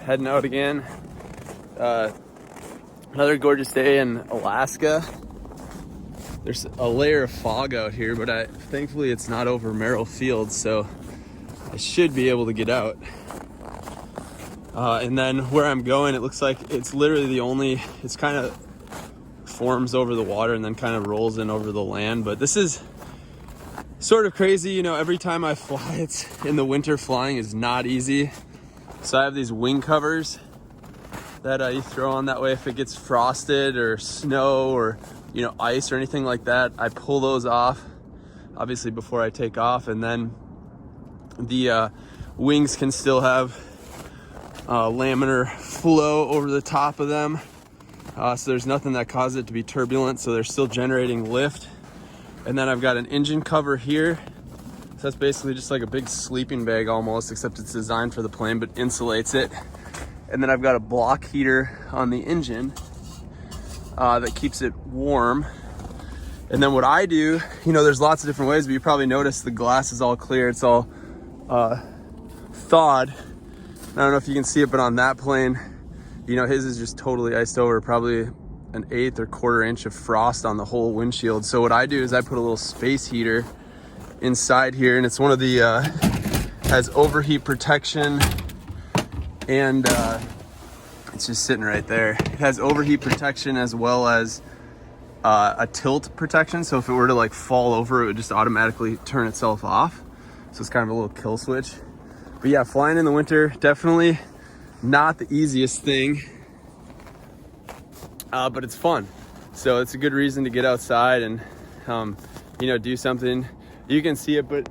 heading out again. Another gorgeous day in Alaska. There's a layer of fog out here, but thankfully it's not over Merrill Field, so I should be able to get out. And then where I'm going, it looks like it's literally it's kind of forms over the water and then kind of rolls in over the land. But this is sort of crazy. You know, every time I fly, it's in the winter, flying is not easy. So I have these wing covers that you throw on, that way if it gets frosted or snow or, you know, ice or anything like that, I pull those off, obviously before I take off. And then the wings can still have laminar flow over the top of them. So there's nothing that causes it to be turbulent, so they're still generating lift. And then I've got an engine cover here. So that's basically just like a big sleeping bag almost, except it's designed for the plane but insulates it. And then I've got a block heater on the engine that keeps it warm. And then what I do, you know, there's lots of different ways, but you probably noticed the glass is all clear. It's all thawed. I don't know if you can see it, but on that plane, you know, his is just totally iced over, probably an 1/8 or 1/4 inch of frost on the whole windshield. So what I do is I put a little space heater inside here, and it's one of the, has overheat protection, and it's just sitting right there. It has overheat protection as well as a tilt protection. So if it were to like fall over, it would just automatically turn itself off. So it's kind of a little kill switch. But yeah, flying in the winter, definitely not the easiest thing, but it's fun. So it's a good reason to get outside and, you know, do something. You can see it, but,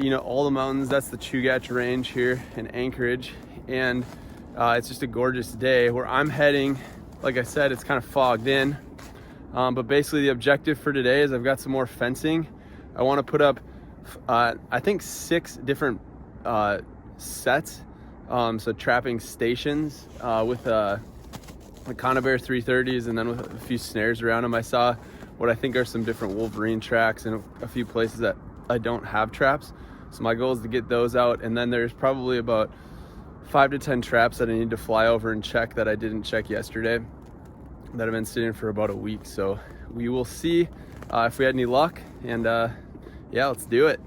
you know, all the mountains, that's the Chugach Range here in Anchorage. And it's just a gorgeous day. Where I'm heading, like I said, it's kind of fogged in. But basically the objective for today is I've got some more fencing. I want to put up, I think 6 different sets, so trapping stations with the Conibear 330s, and then with a few snares around them. I saw what I think are some different Wolverine tracks and a few places that I don't have traps. So my goal is to get those out, and then there's probably about 5 to 10 traps that I need to fly over and check that I didn't check yesterday, that have been sitting for about a week. So we will see if we had any luck, and yeah, let's do it.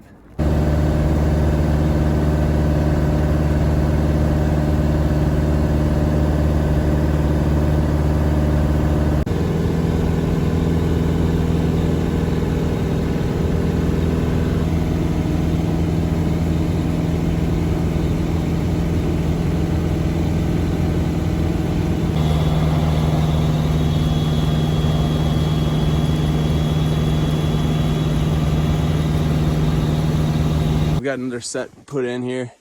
Got another set put in here.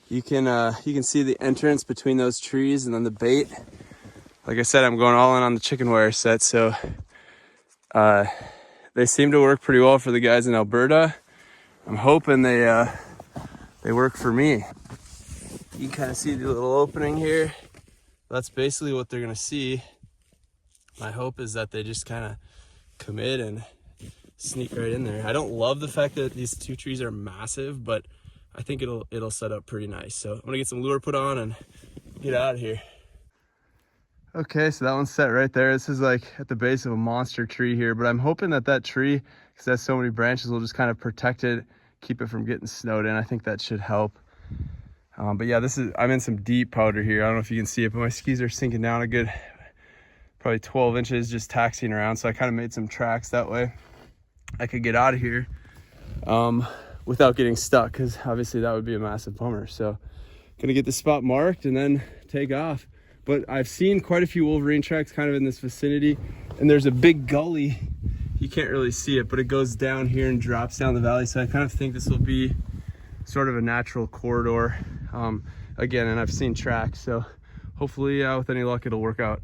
You can see the entrance between those trees and then the bait. Like I said, I'm going all in on the chicken wire set, so they seem to work pretty well for the guys in Alberta. I'm hoping they work for me. You can kind of see the little opening here. That's basically what they're gonna see. My hope is that they just kind of commit and sneak right in there. I don't love the fact that these 2 trees are massive, but I think it'll set up pretty nice. So I'm gonna get some lure put on and get out of here. Okay, so that one's set right there. This is like at the base of a monster tree here, but I'm hoping that tree, because it has so many branches, will just kind of protect it, keep it from getting snowed in. I think that should help. But yeah, I'm in some deep powder here. I don't know if you can see it, but my skis are sinking down a good, probably 12 inches just taxiing around. So I kind of made some tracks that way I could get out of here without getting stuck, because obviously that would be a massive bummer. So gonna get the spot marked and then take off. But I've seen quite a few Wolverine tracks kind of in this vicinity, and there's a big gully. You can't really see it, but it goes down here and drops down the valley. So I kind of think this will be sort of a natural corridor again, and I've seen tracks, so hopefully with any luck it'll work out.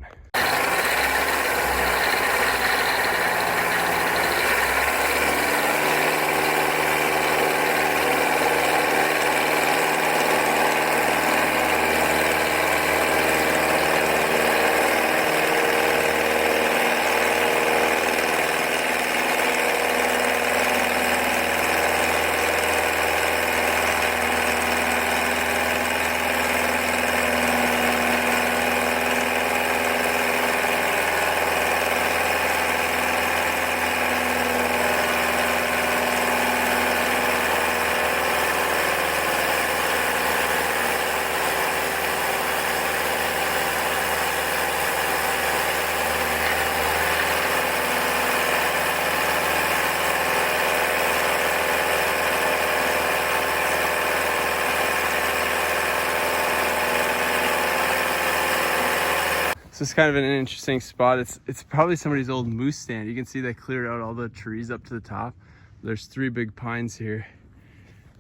So it's kind of an interesting spot. It's probably somebody's old moose stand. You can see they cleared out all the trees up to the top. There's 3 big pines here.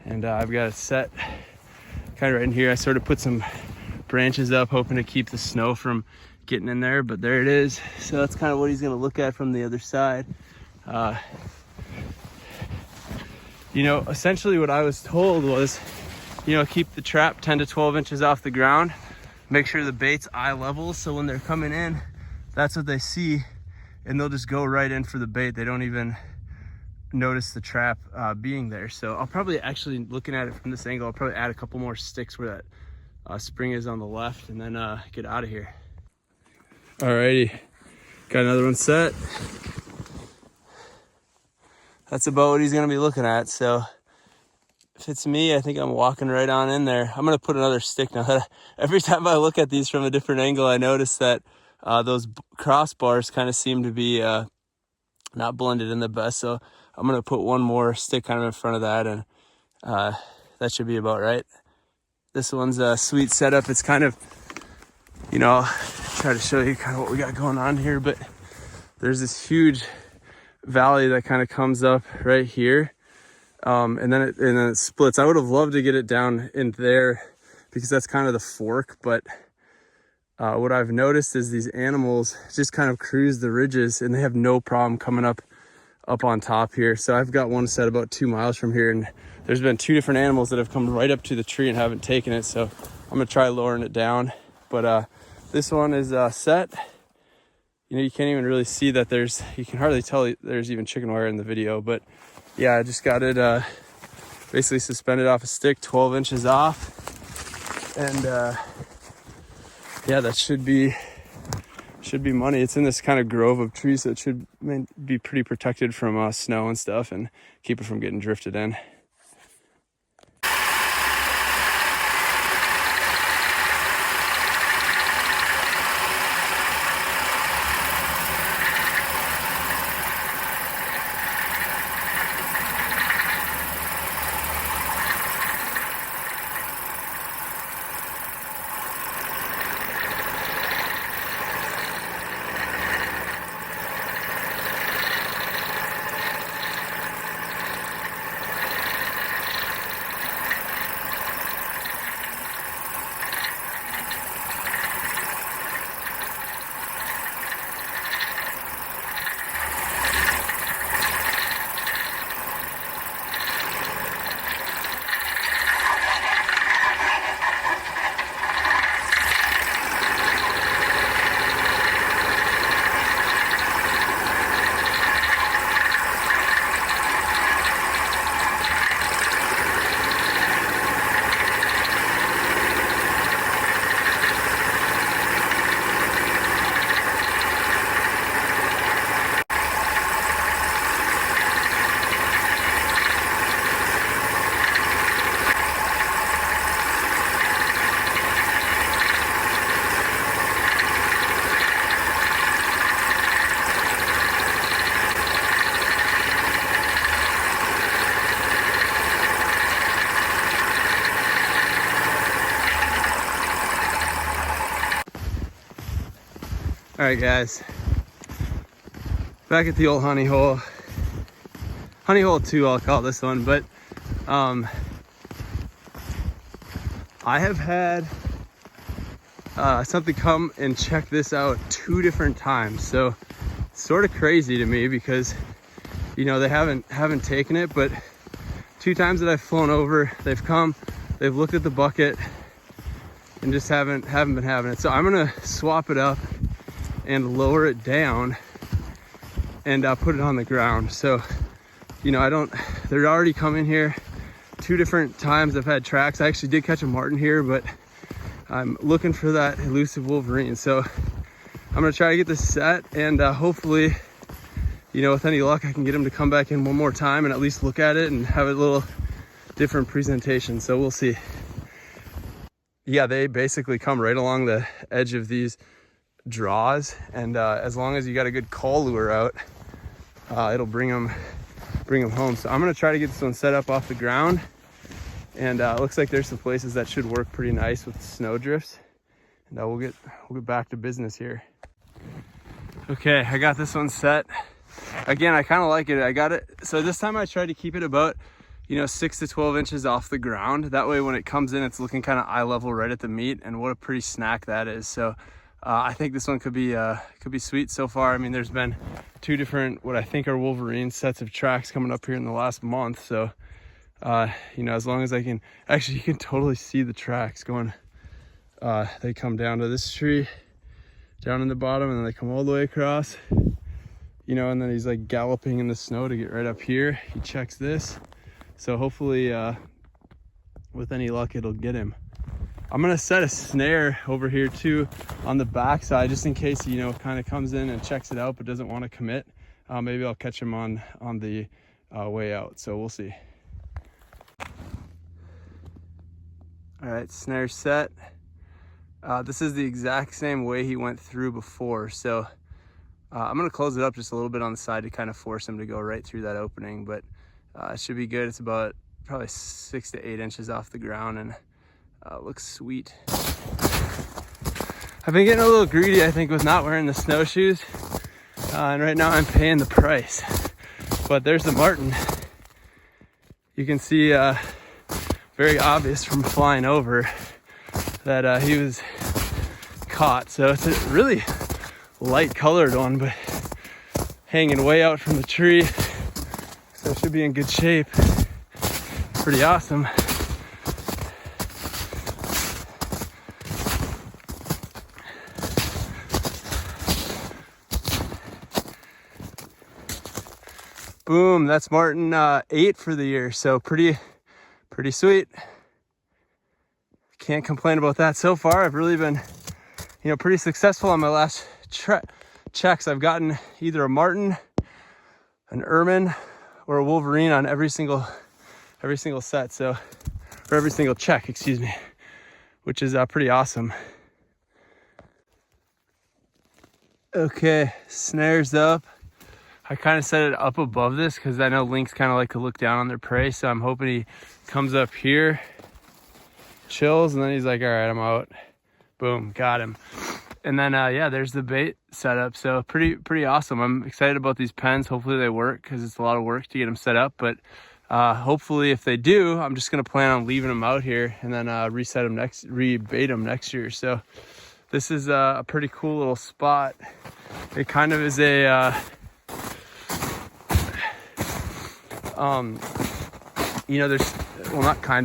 And I've got it set kind of right in here. I sort of put some branches up, hoping to keep the snow from getting in there, but there it is. So that's kind of what he's gonna look at from the other side. You know, essentially what I was told was, you know, keep the trap 10 to 12 inches off the ground, make sure the bait's eye level, so when they're coming in, that's what they see, and they'll just go right in for the bait. They don't even notice the trap being there. So I'll probably, actually looking at it from this angle, I'll probably add a couple more sticks where that spring is on the left, and then get out of here. Alrighty, got another one set. That's about what he's gonna be looking at. So if it's me, I think I'm walking right on in there. I'm gonna put another stick now. Every time I look at these from a different angle, I notice that those crossbars kind of seem to be not blended in the best. So I'm gonna put one more stick kind of in front of that, and that should be about right. This one's a sweet setup. It's kind of, you know, I'll try to show you kind of what we got going on here, but there's this huge valley that kind of comes up right here, and then it splits. I would have loved to get it down in there because that's kind of the fork, but what I've noticed is these animals just kind of cruise the ridges, and they have no problem coming up on top here. So I've got one set about 2 miles from here, and there's been 2 different animals that have come right up to the tree and haven't taken it. So I'm gonna try lowering it down, but this one is set. You know, you can't even really see that you can hardly tell there's even chicken wire in the video, but yeah, I just got it basically suspended off a stick 12 inches off, and yeah, that should be money. It's in this kind of grove of trees, so it should be pretty protected from snow and stuff, and keep it from getting drifted in. All right, guys, back at the old honey hole 2, I'll call this one. But I have had something come and check this out 2 different times, so it's sort of crazy to me because, you know, they haven't taken it, but 2 times that I've flown over, they've come, they've looked at the bucket and just haven't been having it. So I'm gonna swap it up and lower it down and put it on the ground. So, you know, they're already coming here 2 different times. I've had tracks. I actually did catch a Marten here, but I'm looking for that elusive Wolverine. So I'm gonna try to get this set, and hopefully, you know, with any luck, I can get him to come back in one more time and at least look at it and have a little different presentation. So we'll see. Yeah, they basically come right along the edge of these draws, and as long as you got a good call lure out, it'll bring them home. So I'm gonna try to get this one set up off the ground, and it looks like there's some places that should work pretty nice with snow drifts, and we'll get back to business here. Okay, I got this one set. Again, I kind of like it. I got it. So this time I tried to keep it about, 6 to 12 inches off the ground. That way when it comes in, it's looking kind of eye level right at the meat, and what a pretty snack that is. So I think this one could be sweet so far. I mean, there's been 2 different, what I think are Wolverine sets of tracks coming up here in the last month. So, as long as I can, actually you can totally see the tracks going. They come down to this tree, down in the bottom, and then they come all the way across, and then he's like galloping in the snow to get right up here. He checks this. So hopefully, with any luck, it'll get him. I'm gonna set a snare over here too on the back side, just in case he, kind of comes in and checks it out but doesn't want to commit. Maybe I'll catch him on the way out. So we'll see. All right, snare set. This is the exact same way he went through before. So I'm gonna close it up just a little bit on the side to kind of force him to go right through that opening, but it should be good. It's about probably 6 to 8 inches off the ground, and looks sweet. I've been getting a little greedy, I think, with not wearing the snowshoes, and right now I'm paying the price. But there's the Marten. You can see very obvious from flying over that he was caught. So it's a really light colored one, but hanging way out from the tree. So it should be in good shape. Pretty awesome. Boom, that's Marten 8 for the year. So pretty sweet. Can't complain about that so far. I've really been, pretty successful on my last checks. I've gotten either a Marten, an ermine, or a Wolverine on every single set. So, or every single check, excuse me, which is pretty awesome. Okay, snares up. I kind of set it up above this because I know Lynx kind of like to look down on their prey. So I'm hoping he comes up here, chills, and then he's like, all right, I'm out. Boom, got him. And then, yeah, there's the bait setup. So pretty awesome. I'm excited about these pens. Hopefully they work because it's a lot of work to get them set up. But hopefully if they do, I'm just going to plan on leaving them out here and then rebait them next year. So this is a pretty cool little spot. It kind of is a,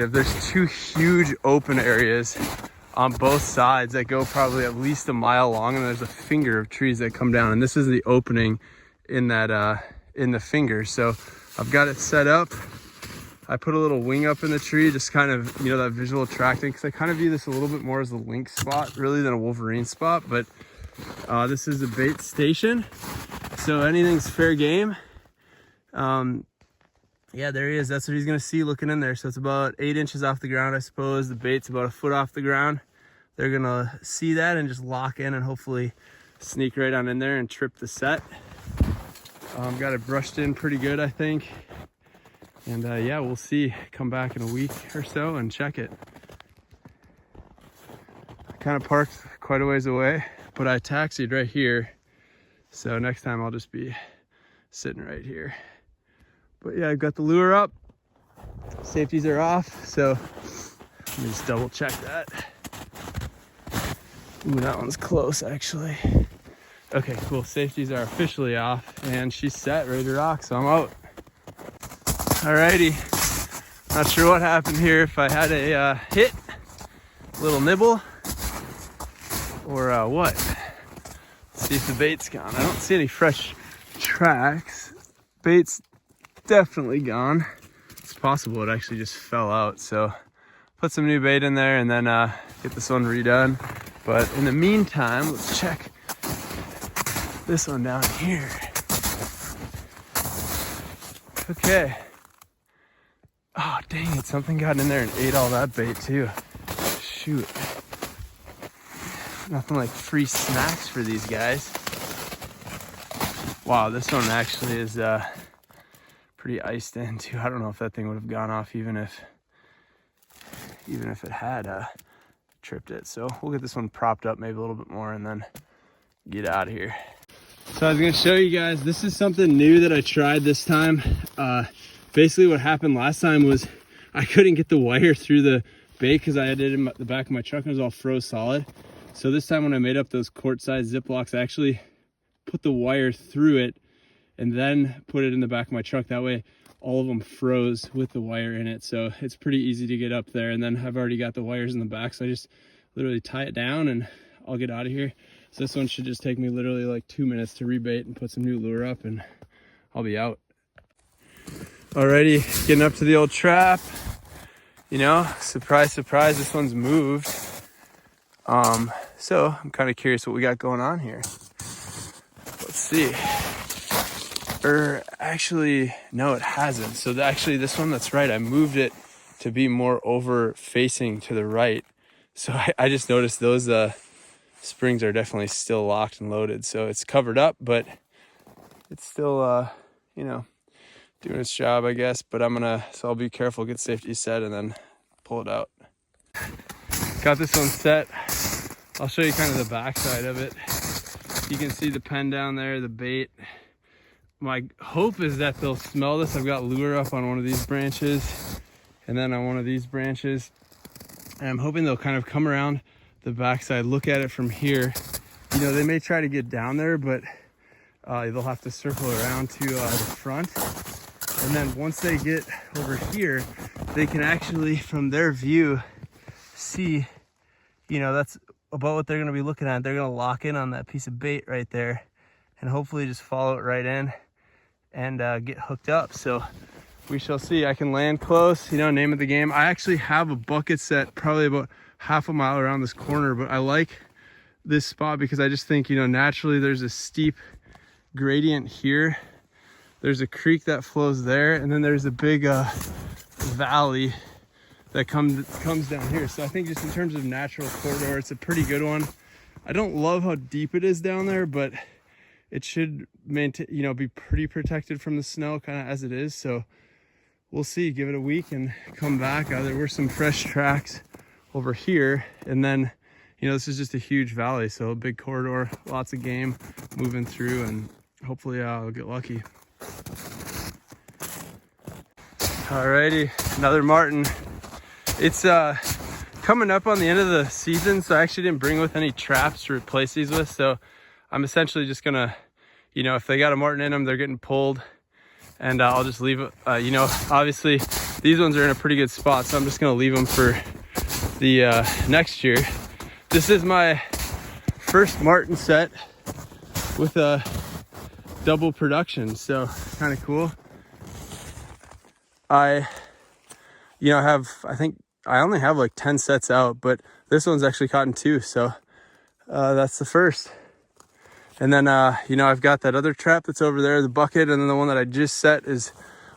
there's 2 huge open areas on both sides that go probably at least a mile long, and there's a finger of trees that come down, and this is the opening in that in the finger. So I've got it set up. I put a little wing up in the tree, just kind of, that visual attracting, because I kind of view this a little bit more as a Lynx spot really than a Wolverine spot. But this is a bait station, so anything's fair game. Yeah, there he is. That's what he's gonna see looking in there. So it's about 8 inches off the ground, I suppose. The bait's about 1 foot off the ground. They're gonna see that and just lock in and hopefully sneak right on in there and trip the set. Got it brushed in pretty good, I think. And yeah, we'll see. Come back in a week or so and check it. I kind of parked quite a ways away, but I taxied right here. So next time I'll just be sitting right here. But yeah, I've got the lure up. Safeties are off, so let me just double check that. Ooh, that one's close actually. Okay, cool. Safeties are officially off and she's set, ready to rock, so I'm out. Alrighty. Not sure what happened here, if I had a hit, a little nibble, or what. Let's see if the bait's gone. I don't see any fresh tracks. Bait's definitely gone. It's possible it actually just fell out, so put some new bait in there and then get this one redone. But in the meantime, let's check this one down here. Okay. Oh dang it, something got in there and ate all that bait too. Shoot. Nothing like free snacks for these guys. Wow, this one actually is pretty iced in too. I don't know if that thing would have gone off even if it had tripped it. So we'll get this one propped up maybe a little bit more and then get out of here. So I was gonna show you guys, this is something new that I tried this time. Basically what happened last time was I couldn't get the wire through the bait because I had it in the back of my truck and it was all froze solid. So this time when I made up those quart-sized Ziplocs, I actually put the wire through it and then put it in the back of my truck. That way all of them froze with the wire in it. So it's pretty easy to get up there. And then I've already got the wires in the back. So I just literally tie it down and I'll get out of here. So this one should just take me literally like 2 minutes to rebait and put some new lure up and I'll be out. Alrighty, getting up to the old trap. You know, surprise, surprise, this one's moved. So I'm kind of curious what we got going on here. Let's see. Actually, no, it hasn't. So actually this one, that's right. I moved it to be more over facing to the right. So I just noticed those springs are definitely still locked and loaded. So it's covered up, but it's still, you know, doing its job, I guess. But so I'll be careful, get safety set, and then pull it out. Got this one set. I'll show you kind of the backside of it. You can see the pen down there, the bait. My hope is that they'll smell this. I've got lure up on one of these branches and then on one of these branches. And I'm hoping they'll kind of come around the backside, look at it from here. You know, they may try to get down there, but they'll have to circle around to the front. And then once they get over here, they can actually, from their view, see, you know, that's about what they're gonna be looking at. They're gonna lock in on that piece of bait right there and hopefully just follow it right in and get hooked up. So we shall see. I can land close, you know, name of the game. I actually have a bucket set probably about half a mile around this corner, but I like this spot because I just think, you know, naturally there's a steep gradient here. There's a creek that flows there, and then there's a big valley that comes down here. So I think just in terms of natural corridor, it's a pretty good one. I don't love how deep it is down there, but it should maintain, you know, be pretty protected from the snow kind of as it is. So we'll see, give it a week and come back. There were some fresh tracks over here, and then, you know, this is just a huge valley, so a big corridor, lots of game moving through, and hopefully I'll get lucky. Alrighty, another Marten. It's coming up on the end of the season, so I actually didn't bring with any traps to replace these with. So I'm essentially just gonna, you know, if they got a Marten in them, they're getting pulled, and I'll just leave it. You know, obviously these ones are in a pretty good spot, so I'm just gonna leave them for the next year. This is my first Marten set with a double production, so kind of cool. I think I only have like 10 sets out, but this one's actually caught in 2, so that's the first. And then you know, I've got that other trap that's over there, the bucket, and then the one that I just set is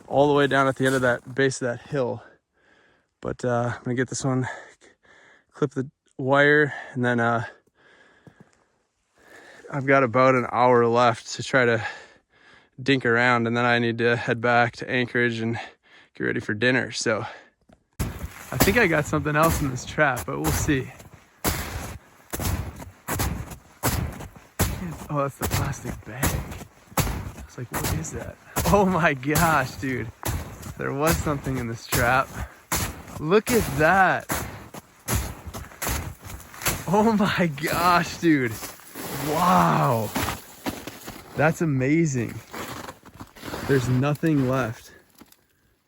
all the way down at the end of that base of that hill. But I'm gonna get this one, clip the wire, and then I've got about an hour left to try to dink around, and then I need to head back to Anchorage and get ready for dinner. So I think I got something else in this trap, but we'll see. Oh, that's the plastic bag. I was like, what is that? Oh my gosh, dude. There was something in this trap. Look at that. Oh my gosh, dude. Wow. That's amazing. There's nothing left.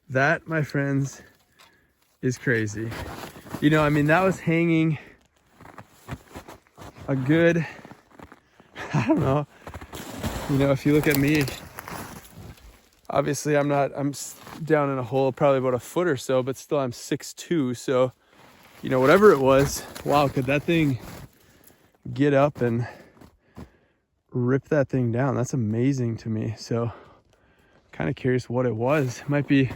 That, my friends, is crazy. You know, I mean, that was hanging a good, I don't know, you know, if you look at me, obviously I'm down in a hole probably about a foot or so, but still I'm 6'2", so, you know, whatever it was, wow, could that thing get up and rip that thing down? That's amazing to me. So kind of curious what it was. It might be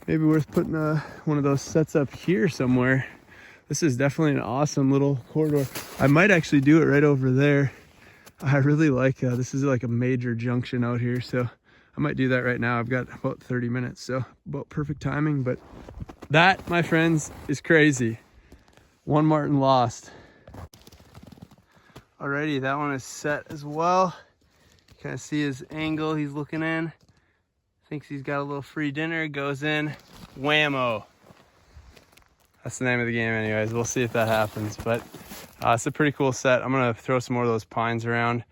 maybe worth putting one of those sets up here somewhere. This is definitely an awesome little corridor. I might actually do it right over there. I really like, this is like a major junction out here, so I might do that right now. I've got about 30 minutes, so about perfect timing. But that, my friends, is crazy. One Marten lost. Alrighty, that one is set as well. You kind of see his angle he's looking in. Thinks he's got a little free dinner, goes in, whammo. That's the name of the game anyways. We'll see if that happens, but it's a pretty cool set. I'm gonna throw some more of those pines around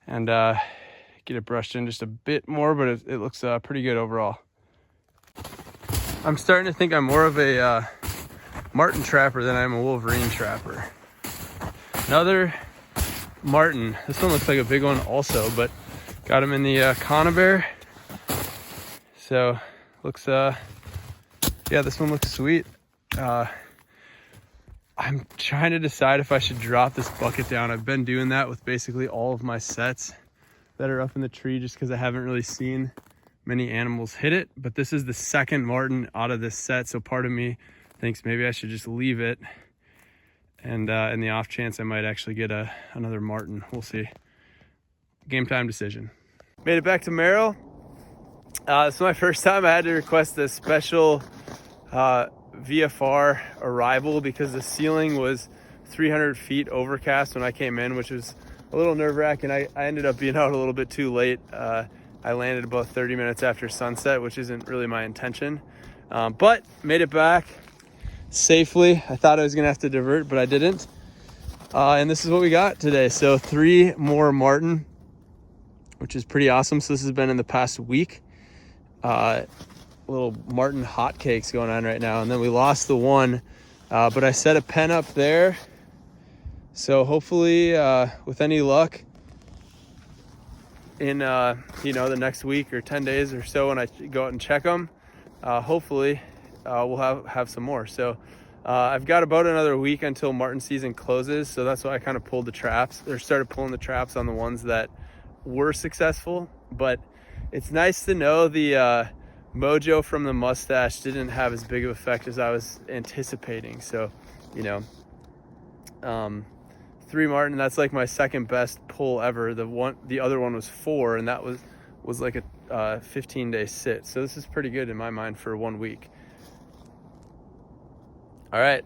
and get it brushed in just a bit more, but it looks pretty good overall. I'm starting to think I'm more of a Marten trapper than I'm a Wolverine trapper. Another Marten. This one looks like a big one also, but got him in the conibear. So looks, yeah, this one looks sweet. I'm trying to decide if I should drop this bucket down. I've been doing that with basically all of my sets that are up in the tree just because I haven't really seen many animals hit it. But this is the second Marten out of this set, so part of me thinks maybe I should just leave it. And in the off chance I might actually get another Marten. We'll see. Game time decision. Made it back to Merrill. This is my first time I had to request a special VFR arrival because the ceiling was 300 feet overcast when I came in, which was a little nerve-wracking. I ended up being out a little bit too late. I landed about 30 minutes after sunset, which isn't really my intention, but made it back safely. I thought I was gonna have to divert, but I didn't. And this is what we got today. So 3 more Marten, which is pretty awesome. So this has been in the past week. Little Marten hotcakes going on right now. And then we lost the one, but I set a pen up there. So hopefully, with any luck, in the next week or 10 days or so, when I go out and check them, hopefully we'll have some more. So I've got about another week until Marten season closes. So that's why I kind of pulled the traps, or started pulling the traps on the ones that were successful. But it's nice to know the mojo from the mustache didn't have as big of effect as I was anticipating. So, 3 Marten, that's like my second best pull ever. The other one was 4, and that was like a 15-day sit. So this is pretty good in my mind for 1 week. All right,